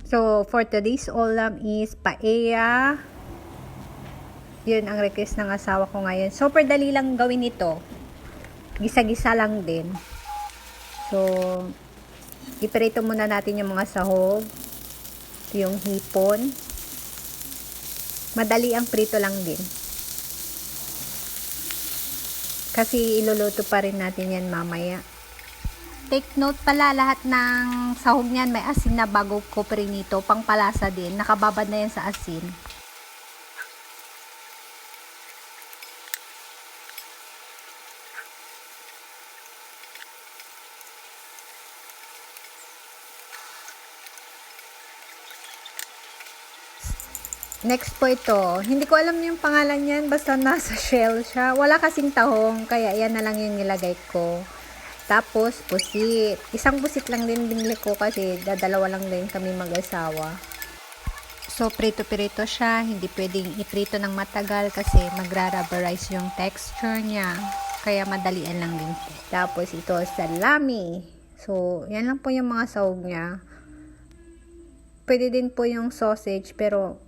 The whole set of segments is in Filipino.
So, for today's ulam is paella. Yun ang request ng asawa ko ngayon. Super dali lang gawin ito. Gisa-gisa lang din. So, iprito muna natin yung mga sahog. Yung hipon. Madali ang prito lang din. Kasi iluluto pa rin natin yan mamaya. Take note pala, lahat ng sahog niyan may asin na bago ko prinito. Pangpalasa din. Nakababad na yan sa asin. Next po ito. Hindi ko alam yung pangalan niyan. Basta nasa shell siya. Wala kasing tahong. Kaya yan na lang yung nilagay ko. Tapos, pusit. Isang pusit lang din binili ko kasi dadalawa lang din kami mag-asawa. So, prito-prito siya. Hindi pwedeng iprito ng matagal kasi magra-rubberize yung texture niya. Kaya madalian lang din. Tapos, ito salami. So, yan lang po yung mga sahog niya. Pwede din po yung sausage pero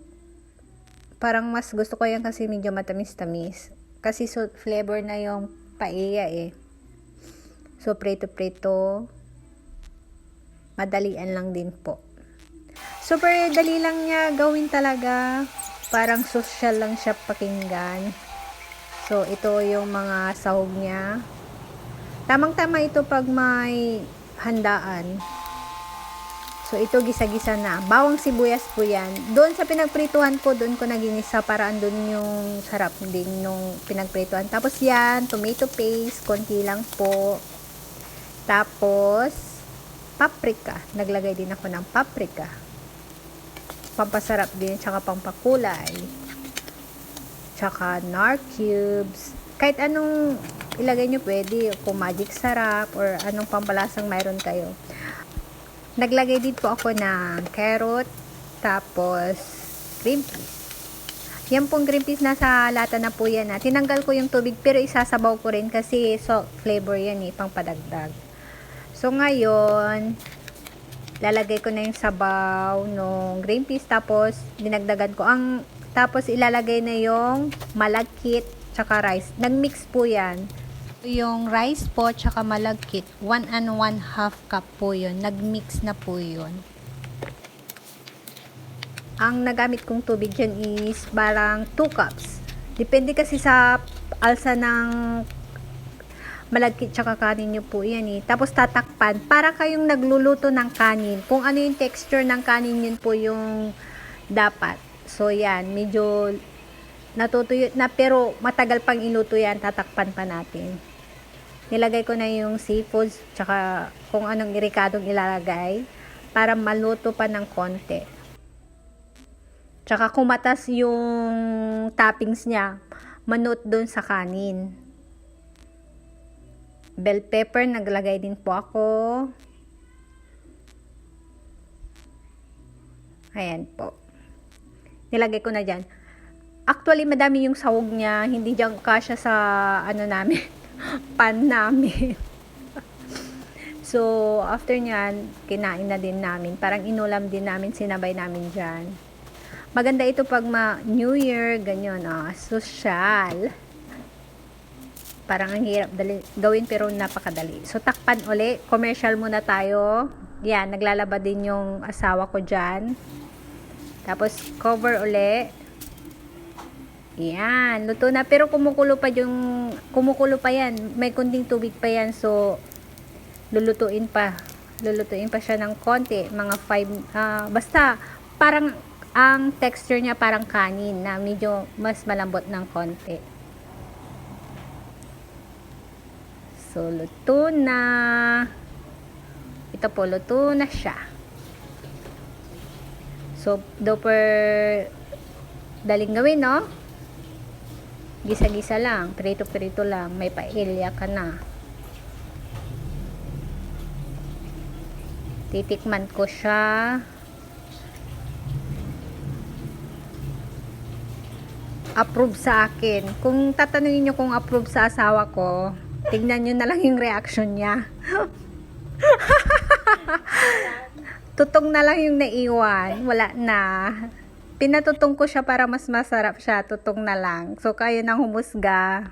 parang mas gusto ko yan kasi medyo matamis-tamis. Kasi flavor na yung paella eh. So, prito-prito. Madalian lang din po. Super dali lang niya gawin talaga. Parang social lang siya pakinggan. So, ito yung mga sahog niya. Tamang-tama ito pag may handaan. So, ito gisa-gisa na. Bawang sibuyas po yan. Doon sa pinagprituhan ko, doon ko naginisa para andun yung sarap din nung pinagprituhan. Tapos yan, tomato paste, konti lang po. Tapos, paprika. Naglagay din ako ng paprika. Pampasarap din, tsaka pampakulay. Tsaka nor cubes. Kahit anong ilagay nyo pwede. Kung magic sarap or anong pampalasang mayroon kayo. Naglagay din po ako ng carrot. Tapos, green peas. Yan pong green peas nasa lata na po yan. Tinanggal ko yung tubig pero isasabaw ko rin kasi salt flavor yan eh, pang padagdag. So, ngayon, lalagay ko na yung sabaw ng green peas. Tapos, dinagdagan ko. Tapos, ilalagay na yung malagkit tsaka rice. Nagmix po yan. Yung rice po tsaka malagkit, 1 and 1/2 cup po yun. Nagmix na po yun. Ang nagamit kong tubig dyan is parang 2 cups. Depende kasi sa alsa ng malagkit tsaka kanin nyo po yan eh. Tapos tatakpan. Para kayong nagluluto ng kanin. Kung ano yung texture ng kanin yun po yung dapat. So yan, medyo natutuyo na pero matagal pang iluto yan. Tatakpan pa natin. Nilagay ko na yung seafoods tsaka kung anong irikadong ilalagay para maluto pa ng konti. Tsaka kumatas yung toppings niya, manot doon sa kanin. Bell pepper, naglagay din po ako. Ayan po. Nilagay ko na dyan. Actually, madami yung sahog niya. Hindi dyan kasya sa ano namin, pan namin. So, after nyan, kinain na din namin. Parang inulam din namin, sinabay namin dyan. Maganda ito pag New Year, ganyan, social. Parang ang hirap gawin pero napakadali. So, takpan uli. Commercial muna tayo. Yan, naglalaba din yung asawa ko dyan. Tapos, cover uli. Yan, luto na. Pero kumukulo pa yan. May kunting tubig pa yan. So, lulutuin pa. Lulutuin pa siya ng konti. Mga 5, basta, parang, ang texture niya parang kanin na medyo mas malambot ng konti. So, luto na. Ito po, luto na siya. So, super daling gawin, no? Gisa-gisa lang. Prito-prito lang. May paella ka na. Titikman ko siya. Approve sa akin. Kung tatanungin nyo kung approve sa asawa ko, tignan nyo na lang yung reaction niya. Tutong na lang yung naiwan. Wala na. Pinatutong ko siya para mas masarap siya. Tutong na lang. So, kayo nang humusga.